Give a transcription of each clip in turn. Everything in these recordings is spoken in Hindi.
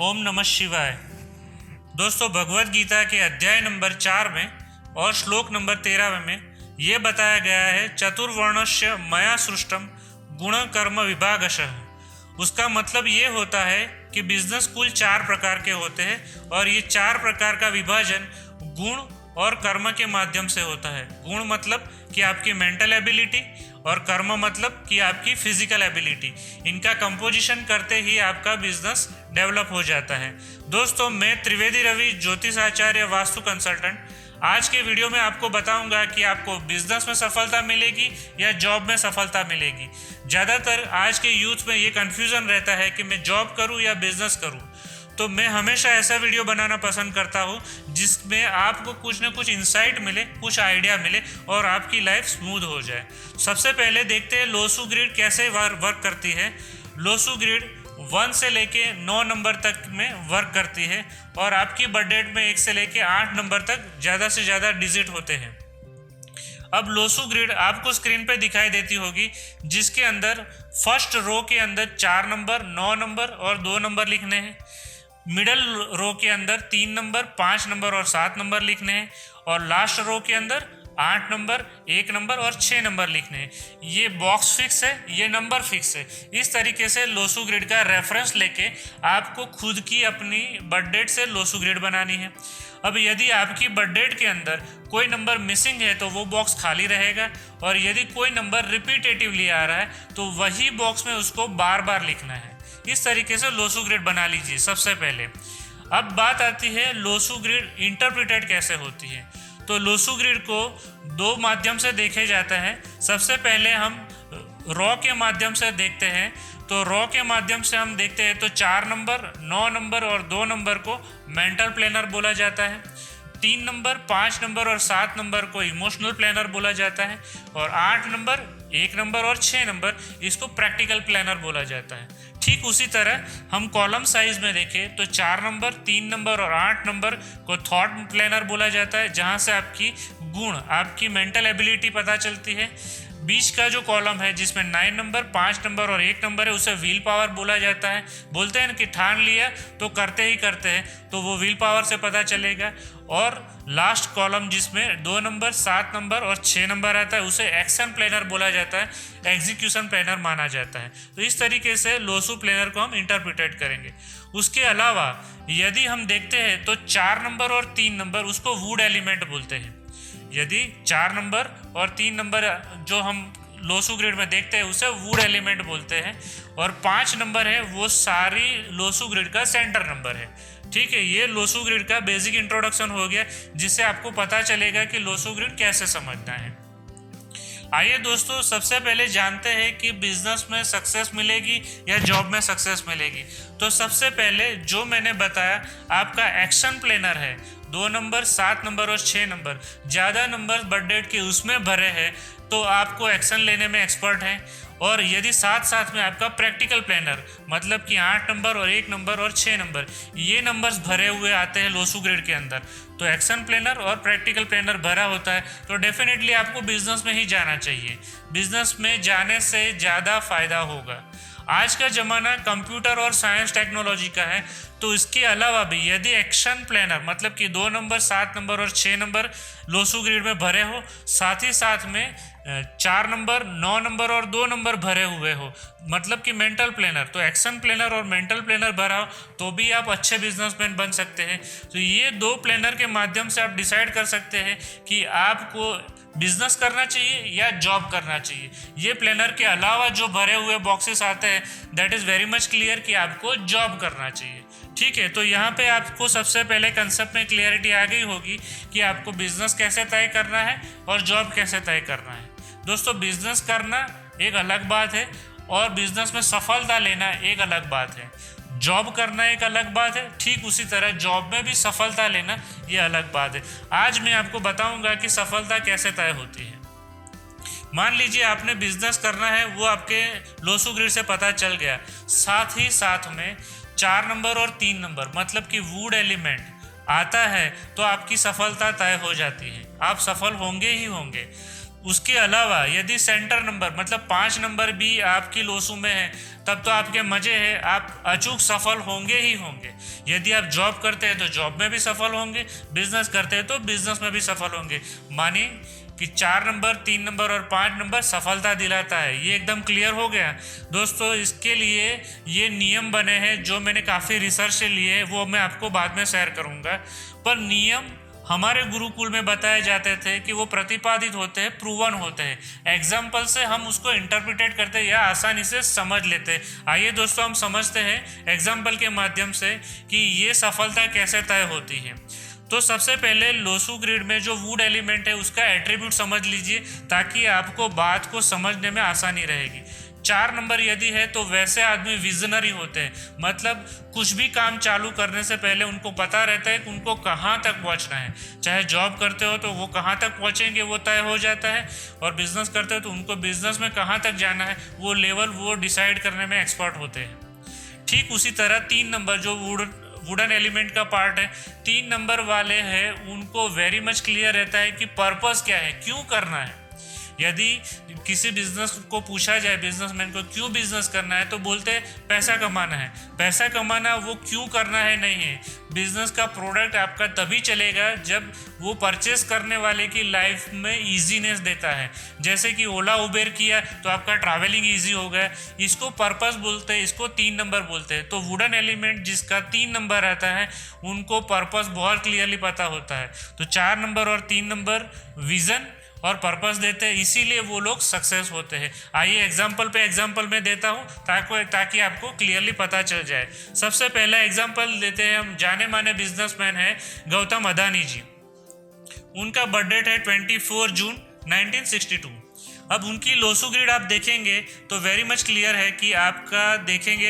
ओम नमः शिवाय। दोस्तों, भगवत गीता के अध्याय नंबर 4 में और श्लोक नंबर 13 में ये बताया गया है, चतुर्वर्णस्य मया सृष्टम गुण कर्म विभागशः। उसका मतलब ये होता है कि बिजनेस कुल 4 प्रकार के होते हैं और ये 4 प्रकार का विभाजन गुण और कर्म के माध्यम से होता है। गुण मतलब कि आपकी मेंटल एबिलिटी और कर्म मतलब कि आपकी फिजिकल एबिलिटी। इनका कंपोजिशन करते ही आपका बिजनेस डेवलप हो जाता है। दोस्तों, मैं त्रिवेदी रवि, ज्योतिष आचार्य, वास्तु कंसल्टेंट, आज के वीडियो में आपको बताऊंगा कि आपको बिजनेस में सफलता मिलेगी या जॉब में सफलता मिलेगी। ज़्यादातर आज के यूथ में ये कन्फ्यूज़न रहता है कि मैं जॉब करूं या बिजनेस करूं। तो मैं हमेशा ऐसा वीडियो बनाना पसंद करता हूँ जिसमें आपको कुछ ना कुछ इंसाइट मिले, कुछ आइडिया मिले और आपकी लाइफ स्मूथ हो जाए। सबसे पहले देखते हैं लोसू ग्रिड कैसे वर्क करती है। लोसू ग्रिड 1 से लेके 9 नंबर तक में वर्क करती है और आपकी बर्थ डेट में 1 से लेके 8 नंबर तक ज़्यादा से ज़्यादा डिजिट होते हैं। अब लोसू ग्रिड आपको स्क्रीन पे दिखाई देती होगी, जिसके अंदर फर्स्ट रो के अंदर 4 नंबर, 9 नंबर और 2 नंबर लिखने हैं। मिडल रो के अंदर 3 नंबर, 5 नंबर और 7 नंबर लिखने हैं और लास्ट रो के अंदर 8 नंबर, 1 नंबर और 6 नंबर लिखने हैं। ये बॉक्स फिक्स है, ये नंबर फिक्स है। इस तरीके से लोसू ग्रिड का रेफरेंस लेके आपको खुद की अपनी बर्थ डेट से लोसू ग्रिड बनानी है। अब यदि आपकी बर्थ डेट के अंदर कोई नंबर मिसिंग है तो वो बॉक्स खाली रहेगा और यदि कोई नंबर रिपीटेटिवली आ रहा है तो वही बॉक्स में उसको बार बार लिखना है। इस तरीके से लोसू ग्रिड बना लीजिए सबसे पहले। अब बात आती है लोसू ग्रिड इंटरप्रिटेड कैसे होती है। तो लोसू ग्रिड को 2 माध्यम से देखे जाते हैं। सबसे पहले हम रॉ के माध्यम से देखते हैं। तो रॉ के माध्यम से हम देखते हैं तो 4 नंबर, 9 नंबर और 2 नंबर को मेंटल प्लानर बोला जाता है। 3 नंबर, 5 नंबर और 7 नंबर को इमोशनल प्लानर बोला जाता है और 8 नंबर, 1 नंबर और 6 नंबर इसको प्रैक्टिकल प्लानर बोला जाता है। ठीक उसी तरह हम कॉलम साइज में देखें तो 4 नंबर, 3 नंबर और 8 नंबर को थॉट प्लानर बोला जाता है, जहां से आपकी गुण, आपकी मेंटल एबिलिटी पता चलती है। बीच का जो कॉलम है जिसमें 9 नंबर, 5 नंबर और 1 नंबर है, उसे व्हील पावर बोला जाता है। बोलते हैं कि ठान लिया तो करते ही करते हैं, तो वो व्हील पावर से पता चलेगा। और लास्ट कॉलम जिसमें 2 नंबर, 7 नंबर और 6 नंबर आता है, उसे एक्शन प्लानर बोला जाता है, एग्जीक्यूशन प्लानर माना जाता है। तो इस तरीके से लोसू प्लानर को हम इंटरप्रिटेट करेंगे। उसके अलावा यदि हम देखते हैं तो 4 नंबर और 3 नंबर उसको वुड एलिमेंट बोलते हैं। यदि 4 नंबर और 3 नंबर जो हम लोसू ग्रिड में देखते हैं उसे वुड एलिमेंट बोलते हैं और 5 नंबर है वो सारी लोसू ग्रिड का सेंटर नंबर है। ठीक है, ये लोसू ग्रिड का बेसिक इंट्रोडक्शन हो गया, जिससे आपको पता चलेगा कि लोसू ग्रिड कैसे समझना है। आइए दोस्तों, सबसे पहले जानते हैं कि बिजनेस में सक्सेस मिलेगी या जॉब में सक्सेस मिलेगी। तो सबसे पहले जो मैंने बताया, आपका एक्शन प्लानर है 2 नंबर, 7 नंबर और 6 नंबर, ज़्यादा नंबर बर्थ डेट के उसमें भरे हैं तो आपको एक्शन लेने में एक्सपर्ट हैं। और यदि साथ साथ में आपका प्रैक्टिकल प्लानर मतलब कि 8 नंबर और 1 नंबर और 6 नंबर, ये नंबर्स भरे हुए आते हैं लोसू ग्रिड के अंदर, तो एक्शन प्लानर और प्रैक्टिकल प्लानर भरा होता है, तो डेफिनेटली आपको बिजनेस में ही जाना चाहिए। बिजनेस में जाने से ज़्यादा फायदा होगा। आज का ज़माना कंप्यूटर और साइंस टेक्नोलॉजी का है, तो इसके अलावा भी यदि एक्शन प्लानर मतलब कि 2 नंबर, 7 नंबर और 6 नंबर लोसू ग्रिड में भरे हो, साथ ही साथ में 4 नंबर, 9 नंबर और 2 नंबर भरे हुए हो, मतलब कि मेंटल प्लानर, तो एक्शन प्लानर और मेंटल प्लानर भरा हो तो भी आप अच्छे बिजनेसमैन बन सकते हैं। तो ये 2 प्लानर के माध्यम से आप डिसाइड कर सकते हैं कि आपको बिजनेस करना चाहिए या जॉब करना चाहिए। ये प्लानर के अलावा जो भरे हुए बॉक्सेस आते हैं, that is very much clear कि आपको जॉब करना चाहिए। ठीक है, तो यहाँ पे आपको सबसे पहले कंसेप्ट में क्लियरिटी आ गई होगी कि आपको बिजनेस कैसे तय करना है और जॉब कैसे तय करना है। दोस्तों, बिजनेस करना एक अलग बात है और बिजनेस में सफलता लेना एक अलग बात है। जॉब करना एक अलग बात है, ठीक उसी तरह जॉब में भी सफलता लेना ये अलग बात है। आज मैं आपको बताऊंगा कि सफलता कैसे तय होती है। मान लीजिए आपने बिजनेस करना है, वो आपके लोसू ग्रिड से पता चल गया, साथ ही साथ में 4 नंबर और 3 नंबर मतलब कि वुड एलिमेंट आता है, तो आपकी सफलता तय हो जाती है, आप सफल होंगे ही होंगे। उसके अलावा यदि सेंटर नंबर मतलब 5 नंबर भी आपकी लोसू में है, तब तो आपके मजे हैं, आप अचूक सफल होंगे ही होंगे। यदि आप जॉब करते हैं तो जॉब में भी सफल होंगे, बिजनेस करते हैं तो बिजनेस में भी सफल होंगे। मानिए कि 4 नंबर, 3 नंबर और 5 नंबर सफलता दिलाता है। ये एकदम क्लियर हो गया दोस्तों। इसके लिए ये नियम बने हैं जो मैंने काफ़ी रिसर्च से लिए हैं, वो मैं आपको बाद में शेयर करूँगा। पर नियम हमारे गुरुकुल में बताए जाते थे कि वो प्रतिपादित होते हैं, प्रूवन होते हैं। एग्जाम्पल से हम उसको इंटरप्रिटेट करते हैं या आसानी से समझ लेते हैं। आइए दोस्तों हम समझते हैं एग्जाम्पल के माध्यम से कि ये सफलता कैसे तय होती है। तो सबसे पहले लोसू ग्रिड में जो वुड एलिमेंट है उसका एट्रीब्यूट समझ लीजिए, ताकि आपको बात को समझने में आसानी रहेगी। 4 नंबर यदि है तो वैसे आदमी विजनरी होते हैं, मतलब कुछ भी काम चालू करने से पहले उनको पता रहता है कि उनको कहाँ तक पहुँचना है। चाहे जॉब करते हो तो वो कहाँ तक पहुँचेंगे वो तय हो जाता है, और बिजनेस करते हो तो उनको बिजनेस में कहाँ तक जाना है वो लेवल वो डिसाइड करने में एक्सपर्ट होते हैं। ठीक उसी तरह 3 नंबर जो वुडन एलिमेंट का पार्ट है, 3 नंबर वाले हैं, उनको वेरी मच क्लियर रहता है कि पर्पस क्या है, क्यों करना है। यदि किसी बिजनेस को पूछा जाए, बिजनेसमैन को क्यों बिजनेस करना है, तो बोलते हैं पैसा कमाना है। पैसा कमाना वो क्यों करना है नहीं है। बिजनेस का प्रोडक्ट आपका तभी चलेगा जब वो परचेस करने वाले की लाइफ में इजीनेस देता है। जैसे कि ओला उबेर किया तो आपका ट्रैवलिंग इजी हो गया, इसको पर्पस बोलते हैं, इसको 3 नंबर बोलते हैं। तो वुडन एलिमेंट जिसका 3 नंबर आता है उनको पर्पस बहुत क्लियरली पता होता है। तो 4 नंबर और 3 नंबर विजन और पर्पस देते हैं, इसीलिए वो लोग सक्सेस होते हैं। आइए एग्जाम्पल में देता हूँ ताकि आपको क्लियरली पता चल जाए। सबसे पहला एग्जाम्पल देते हैं हम, जाने माने बिजनेसमैन है गौतम अदानी जी। उनका बर्थ डेट है 24 जून 1962। अब उनकी लोसू ग्रिड आप देखेंगे तो वेरी मच क्लियर है कि आपका देखेंगे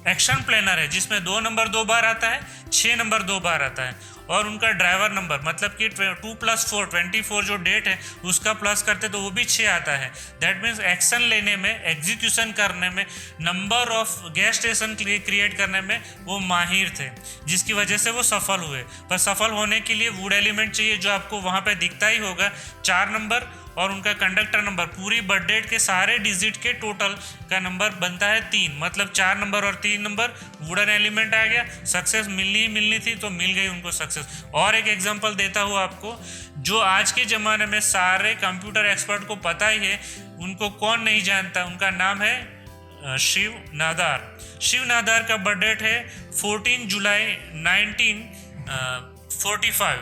एक्शन प्लानर है, जिसमें 2 नंबर 2 बार आता है, 6 नंबर 2 बार आता है, और उनका ड्राइवर नंबर मतलब कि 2 + 4 24 जो डेट है उसका प्लस करते तो वो भी 6 आता है। दैट मीन्स एक्शन लेने में, एग्जीक्यूशन करने में, number of gas station create करने में वो माहिर थे, जिसकी वजह से वो सफल हुए। पर सफल होने के लिए वुड एलिमेंट चाहिए जो आपको वहाँ पे दिखता ही होगा, 4 नंबर और उनका कंडक्टर नंबर, पूरी बर्थ डेट के सारे डिजिट के टोटल का नंबर बनता है 3, मतलब 4 नंबर और 3 नंबर वुडन एलिमेंट आ गया। सक्सेस मिलनी थी तो मिल गई उनको सक्सेस। और एक एग्जांपल देता हूँ आपको, जो आज के ज़माने में सारे कंप्यूटर एक्सपर्ट को पता ही है, उनको कौन नहीं जानता, उनका नाम है शिव नादार। शिव नादार का बर्थ डेट है 14 जुलाई 1945।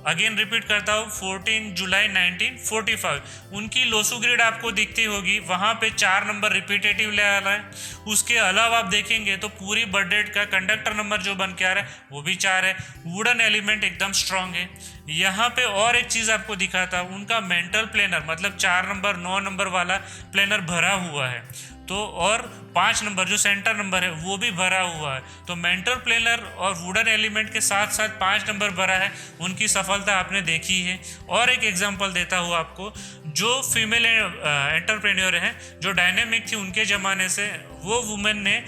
अगेन रिपीट करता हूँ, 14 जुलाई 1945। उनकी लोसू ग्रिड आपको दिखती होगी, वहाँ पे 4 नंबर रिपीटेटिव ले आ रहा है। उसके अलावा आप देखेंगे तो पूरी बर्थ डेट का कंडक्टर नंबर जो बन के आ रहा है वो भी 4 है। वुडन एलिमेंट एकदम स्ट्रांग है। यहाँ पे और एक चीज़ आपको दिखाता हूँ, उनका मेंटल प्लेनर मतलब 4 नंबर 9 नंबर वाला प्लेनर भरा हुआ है, तो और 5 नंबर जो सेंटर नंबर है वो भी भरा हुआ है। तो मेंटल प्लेनर और वुडन एलिमेंट के साथ साथ 5 नंबर भरा है, उनकी सफलता आपने देखी है। और एक एग्जांपल देता हूँ आपको, जो फीमेल एंटरप्रेन्योर हैं जो डायनेमिक थी उनके ज़माने से, वो वुमेन ने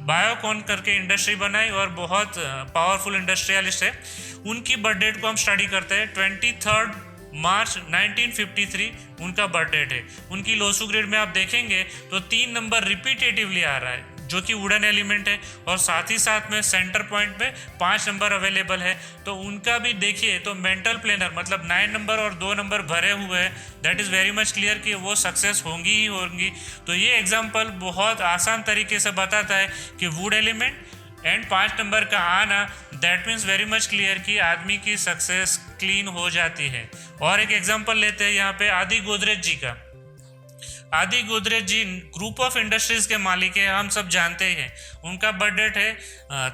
बायोकॉन करके इंडस्ट्री बनाई और बहुत पावरफुल इंडस्ट्रियलिस्ट है। उनकी बर्थ डेट को हम स्टडी करते हैं, 23 मार्च 1953 उनका बर्थ डेट है। उनकी लोसू ग्रिड में आप देखेंगे तो 3 नंबर रिपीटेटिवली आ रहा है, जो कि वुडन एलिमेंट है, और साथ ही साथ में सेंटर पॉइंट पे 5 नंबर अवेलेबल है। तो उनका भी देखिए तो मेंटल प्लेनर मतलब 9 नंबर और 2 नंबर भरे हुए हैं। That is very much clear कि वो सक्सेस होंगी ही होंगी। तो ये एग्जाम्पल बहुत आसान तरीके से बताता है कि वुड एलिमेंट एंड 5 नंबर का आना, that means very much clear कि आदमी की सक्सेस क्लीन हो जाती है। और एक एग्जांपल लेते हैं यहाँ पे आदि गोदरेज जी का। आदि गोदरेज जी ग्रुप ऑफ इंडस्ट्रीज के मालिक है, हम सब जानते हैं। उनका बर्थ डेट है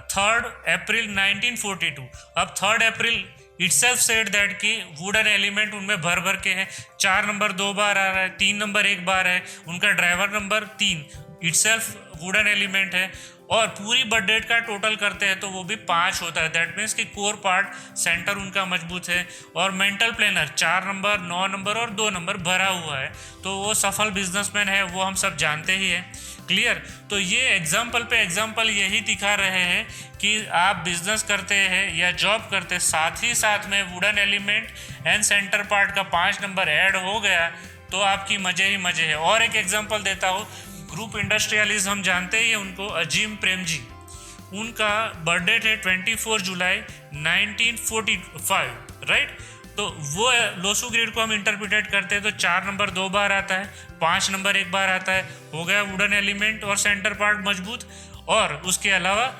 3 अप्रैल 1942। अब 3 अप्रैल इटसेल्फ सेड दैट कि वुडन एलिमेंट उनमें भर भर के है। 4 नंबर 2 बार आ रहा है, 3 नंबर 1 बार है, उनका driver number 3 itself wooden element है। और पूरी बर्थ डेट का टोटल करते हैं तो वो भी 5 होता है। दैट मीन्स कि कोर पार्ट सेंटर उनका मजबूत है। और मेंटल प्लानर 4 नंबर, 9 नंबर और 2 नंबर भरा हुआ है, तो वो सफल बिजनेसमैन है, वो हम सब जानते ही हैं। क्लियर। तो ये एग्जाम्पल पे एग्जाम्पल यही दिखा रहे हैं कि आप बिजनेस करते हैं या जॉब करते, साथ ही साथ में wooden element and centre part का 5 नंबर ऐड हो गया तो आपकी मजे ही मजे है। और एक एग्जाम्पल देता हूँ, ग्रुप इंडस्ट्रियलिस्ट हम जानते ही हैं उनको, अजीम प्रेमजी। उनका बर्थडे है 24 जुलाई 1945, राइट। तो वो लोसू ग्रिड को हम इंटरप्रिटेट करते हैं तो 4 नंबर 2 बार आता है, 5 नंबर 1 बार आता है, हो गया वुडन एलिमेंट और सेंटर पार्ट मजबूत। और उसके अलावा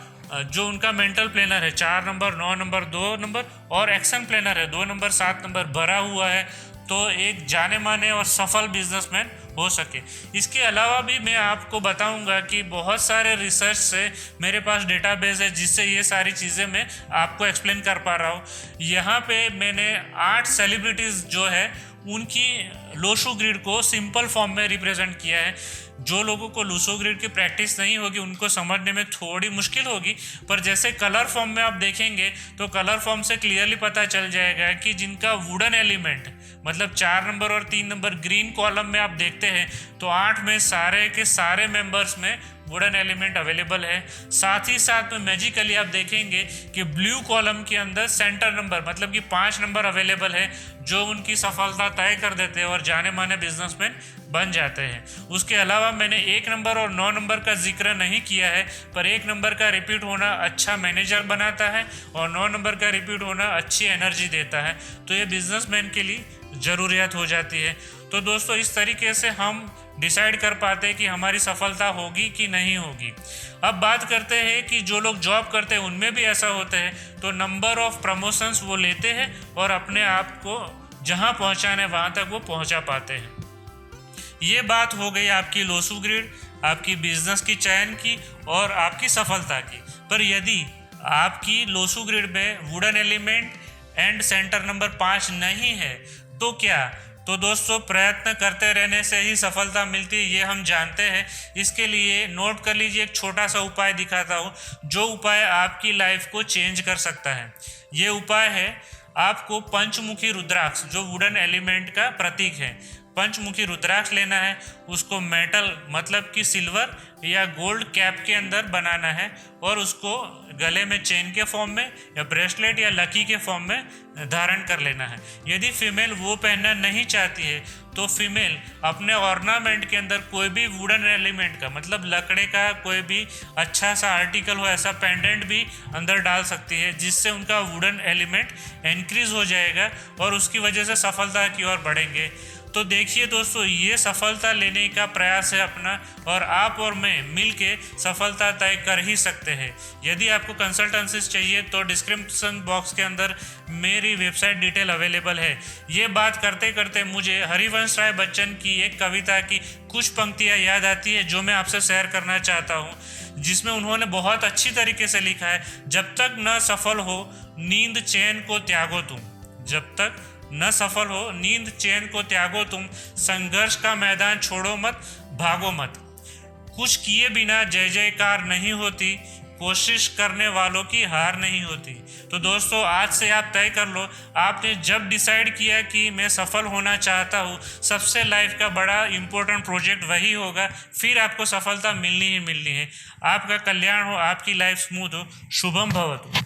जो उनका मेंटल प्लेनर है 4 नंबर, 9 नंबर, 2 नंबर और एक्शन प्लेनर है 2 नंबर, 7 नंबर भरा हुआ है, तो एक जाने माने और सफल बिजनेसमैन हो सके। इसके अलावा भी मैं आपको बताऊंगा कि बहुत सारे रिसर्च से मेरे पास डेटाबेस है जिससे ये सारी चीज़ें मैं आपको एक्सप्लेन कर पा रहा हूँ। यहाँ पे मैंने 8 सेलिब्रिटीज़ जो है उनकी लोसू ग्रिड को सिंपल फॉर्म में रिप्रेजेंट किया है। जो लोगों को लोसू ग्रिड की प्रैक्टिस नहीं होगी उनको समझने में थोड़ी मुश्किल होगी, पर जैसे कलर फॉर्म में आप देखेंगे तो कलर फॉर्म से क्लियरली पता चल जाएगा कि जिनका वुडन एलिमेंट मतलब 4 नंबर और 3 नंबर ग्रीन कॉलम में आप देखते हैं तो 8 में सारे के सारे मेंबर्स में वुडन एलिमेंट अवेलेबल है। साथ ही साथ में मैजिकली आप देखेंगे कि ब्लू कॉलम के अंदर सेंटर नंबर मतलब कि 5 नंबर अवेलेबल है, जो उनकी सफलता तय कर देते हैं और जाने माने बिजनेसमैन बन जाते हैं। उसके अलावा मैंने 1 नंबर और 9 नंबर का जिक्र नहीं किया है, पर 1 नंबर का रिपीट होना अच्छा मैनेजर बनाता है और 9 नंबर का रिपीट होना अच्छी एनर्जी देता है, तो ये बिजनेसमैन के लिए ज़रूरियत हो जाती है। तो दोस्तों इस तरीके से हम डिसाइड कर पाते हैं कि हमारी सफलता होगी कि नहीं होगी। अब बात करते हैं कि जो लोग जॉब करते हैं उनमें भी ऐसा होता है, तो नंबर ऑफ प्रमोशंस वो लेते हैं और अपने आप को जहां पहुंचाना है वहां तक वो पहुंचा पाते हैं। ये बात हो गई आपकी लोसू ग्रिड, आपकी बिजनेस की चयन की और आपकी सफलता की। पर यदि आपकी लोसू ग्रिड में wooden element and centre number 5 नहीं है तो क्या? तो दोस्तों प्रयत्न करते रहने से ही सफलता मिलती है, ये हम जानते हैं। इसके लिए नोट कर लीजिए, एक छोटा सा उपाय दिखाता हूँ जो उपाय आपकी लाइफ को चेंज कर सकता है। ये उपाय है, आपको पंचमुखी रुद्राक्ष जो वुडन एलिमेंट का प्रतीक है, पंचमुखी रुद्राक्ष लेना है। उसको मेटल मतलब कि सिल्वर या गोल्ड कैप के अंदर बनाना है और उसको गले में चेन के फॉर्म में या ब्रेसलेट या लकी के फॉर्म में धारण कर लेना है। यदि फीमेल वो पहनना नहीं चाहती है तो फीमेल अपने ऑर्नामेंट के अंदर कोई भी वुडन एलिमेंट का मतलब लकड़े का कोई भी अच्छा सा आर्टिकल हो, ऐसा पेंडेंट भी अंदर डाल सकती है, जिससे उनका वुडन एलिमेंट इंक्रीज हो जाएगा और उसकी वजह से सफलता की ओर बढ़ेंगे। तो देखिए दोस्तों, ये सफलता लेने का प्रयास है अपना और आप और मैं मिलके सफलता तय कर ही सकते हैं। यदि आपको कंसल्टेंसी चाहिए तो डिस्क्रिप्शन बॉक्स के अंदर मेरी वेबसाइट डिटेल अवेलेबल है। ये बात करते करते मुझे हरिवंश राय बच्चन की एक कविता की कुछ पंक्तियाँ याद आती है जो मैं आपसे शेयर करना चाहता हूँ, जिसमें उन्होंने बहुत अच्छी तरीके से लिखा है, जब तक न सफल हो नींद चैन को त्यागो तुम, जब तक न सफल हो नींद चैन को त्यागो तुम, संघर्ष का मैदान छोड़ो मत, भागो मत, कुछ किए बिना जय जयकार नहीं होती, कोशिश करने वालों की हार नहीं होती। तो दोस्तों आज से आप तय कर लो, आपने जब डिसाइड किया कि मैं सफल होना चाहता हूँ, सबसे लाइफ का बड़ा इम्पोर्टेंट प्रोजेक्ट वही होगा, फिर आपको सफलता मिलनी ही मिलनी है। आपका कल्याण हो, आपकी लाइफ स्मूथ हो। शुभम भवतु।